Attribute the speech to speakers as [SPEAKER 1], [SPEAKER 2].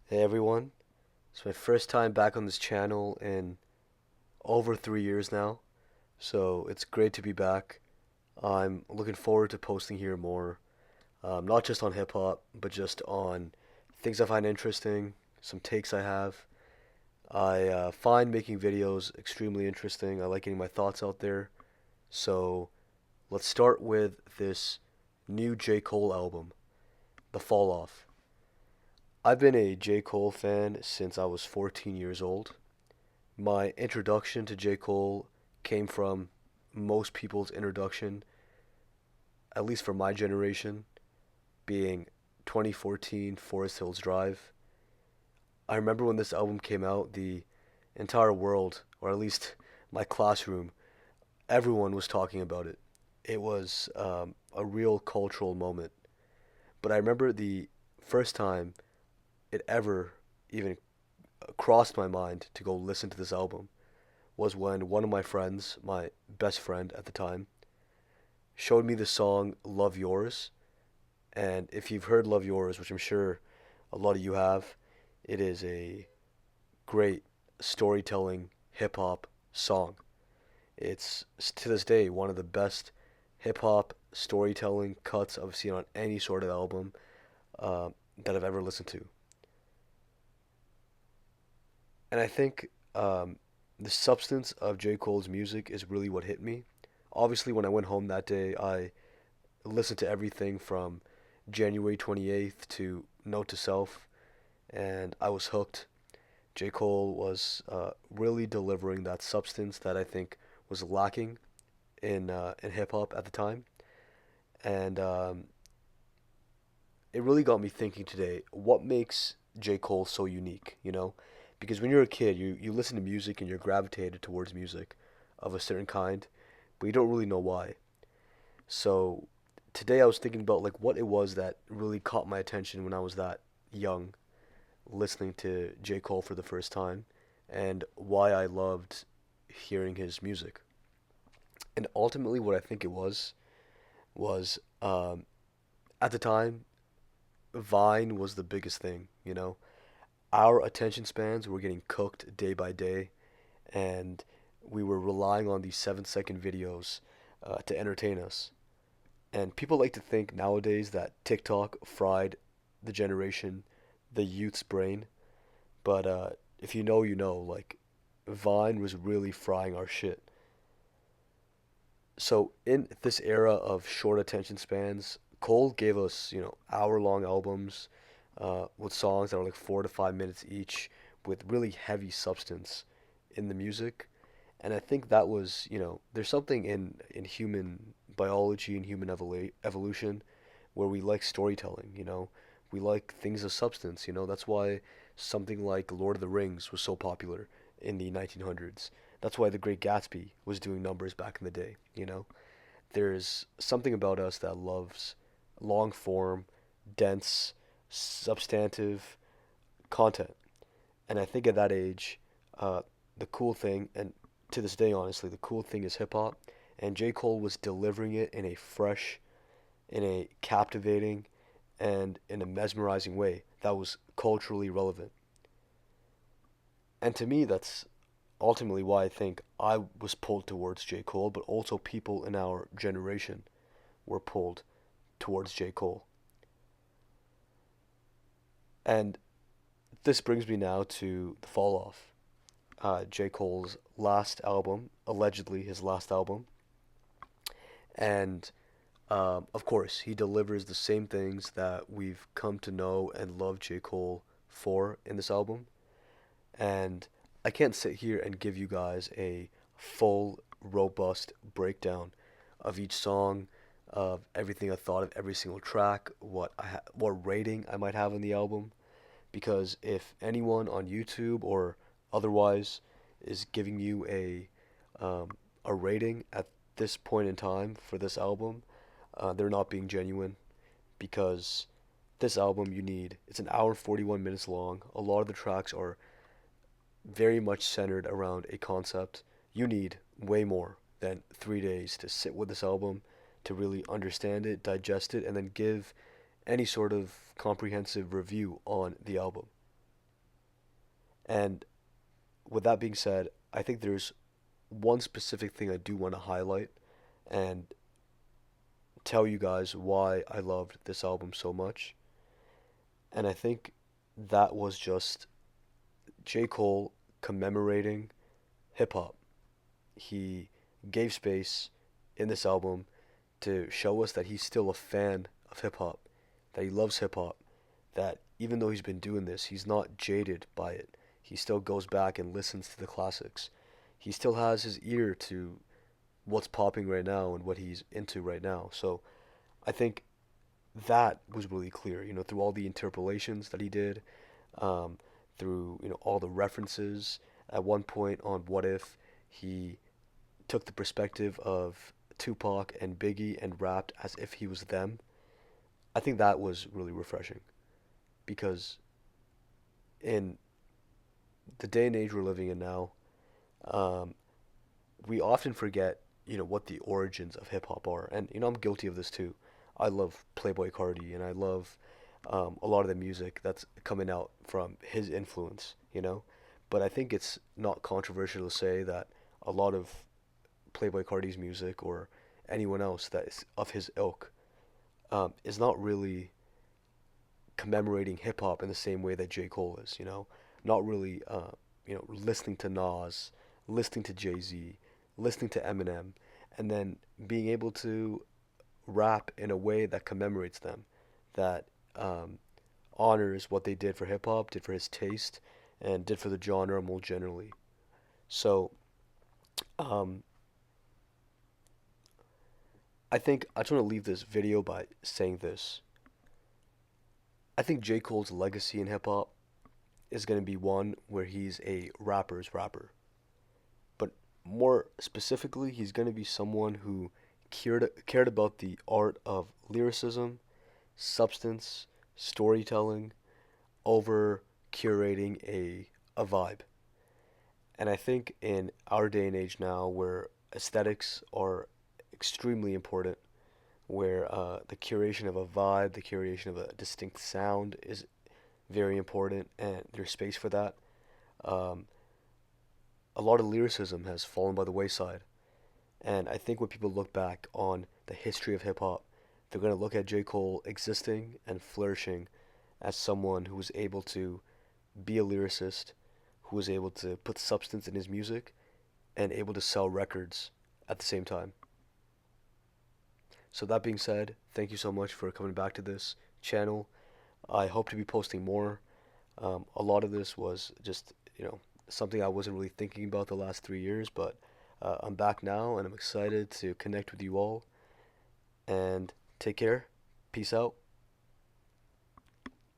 [SPEAKER 1] Hey everyone, it's my first time back on this channel in over 3 years now, so it's great to be back. I'm looking forward to posting here more, not just on hip hop, but just on things I find interesting, some takes I have. I find making videos extremely interesting. I like getting my thoughts out there. So let's start with this new J. Cole album, The Fall Off. I've been a J. Cole fan since I was 14 years old. My introduction to J. Cole came from most people's introduction, at least for my generation, being 2014 Forest Hills Drive. I remember when this album came out, the entire world, or at least my classroom, everyone was talking about it. It was a real cultural moment. But I remember the first time it ever even crossed my mind to go listen to this album was when one of my friends, my best friend at the time, showed me the song Love Yours. And if you've heard Love Yours, which I'm sure a lot of you have, it is a great storytelling hip hop song. It's to this day one of the best hip hop storytelling cuts I've seen on any sort of album uh, that I've ever listened to. And I think the substance of J. Cole's music is really what hit me. Obviously, when I went home that day, I listened to everything from January 28th to Note to Self, and I was hooked. J. Cole was really delivering that substance that I think was lacking in hip hop at the time, and it really got me thinking today. What makes J. Cole so unique? Because when you're a kid, you listen to music and you're gravitated towards music of a certain kind, but you don't really know why. So today I was thinking about like what it was that really caught my attention when I was that young, listening to J. Cole for the first time, and why I loved hearing his music. And ultimately, what I think it was at the time, Vine was the biggest thing. Our attention spans were getting cooked day by day, and we were relying on these 7-second videos to entertain us. And people like to think nowadays that TikTok fried the generation, the youth's brain. But if you know, you know. Like, Vine was really frying our shit. So in this era of short attention spans, Cole gave us, hour-long albums with songs that are like 4 to 5 minutes each, with really heavy substance in the music. And I think that was, there's something in human biology and human evolution where we like storytelling. We like things of substance. That's why something like Lord of the Rings was so popular in the 1900s. That's why The Great Gatsby was doing numbers back in the day. There's something about us that loves long form, dense, substantive content. And I think at that age, uh, the cool thing, and to this day, honestly, the cool thing is hip hop. And J. Cole was delivering it in a fresh, in a captivating, and in a mesmerizing way that was culturally relevant. And to me, that's ultimately why I think I was pulled towards J. Cole, but also people in our generation were pulled towards J. Cole. And this brings me now to The Fall Off, J. Cole's last album, allegedly his last album. And of course, he delivers the same things that we've come to know and love J. Cole for in this album. And I can't sit here and give you guys a full, robust breakdown of each song, of everything I thought of every single track, what rating I might have on the album. Because if anyone on YouTube or otherwise is giving you a rating at this point in time for this album, they're not being genuine. Because this album it's an hour and 41 minutes long. A lot of the tracks are very much centered around a concept. You need way more than 3 days to sit with this album, to really understand it, digest it, and then give any sort of comprehensive review on the album. And with that being said, I think there's one specific thing I do want to highlight and tell you guys why I loved this album so much. And I think that was just J. Cole commemorating hip hop. He gave space in this album to show us that he's still a fan of hip hop, that he loves hip hop, that even though he's been doing this, he's not jaded by it. He still goes back and listens to the classics. He still has his ear to what's popping right now and what he's into right now. So I think that was really clear, through all the interpolations that he did, um, through, all the references. At one point on What If, he took the perspective of Tupac and Biggie and rapped as if he was them. I think that was really refreshing because in the day and age we're living in now, um, we often forget, what the origins of hip hop are. And, I'm guilty of this too. I love Playboy Cardi and I love a lot of the music that's coming out from his influence. But I think it's not controversial to say that a lot of Playboy Cardi's music or anyone else that is of his ilk is not really commemorating hip hop in the same way that J. Cole is. Not really, listening to Nas, listening to Jay Z, listening to Eminem, and then being able to rap in a way that commemorates them, that um, honors what they did for hip hop, did for his taste, and did for the genre more generally. So, um, I think I just want to leave this video by saying this. I think J. Cole's legacy in hip hop is going to be one where he's a rapper's rapper. But more specifically, he's going to be someone who cared about the art of lyricism, substance, storytelling, over curating a vibe. And I think in our day and age now, where aesthetics are extremely important, where the curation of a vibe, the curation of a distinct sound is very important, and there's space for that. Um, a lot of lyricism has fallen by the wayside, and I think when people look back on the history of hip hop, they're going to look at J. Cole existing and flourishing as someone who was able to be a lyricist, who was able to put substance in his music, and able to sell records at the same time. So that being said, thank you so much for coming back to this channel. I hope to be posting more. A lot of this was just, something I wasn't really thinking about the last 3 years, but I'm back now and I'm excited to connect with you all. And take care. Peace out.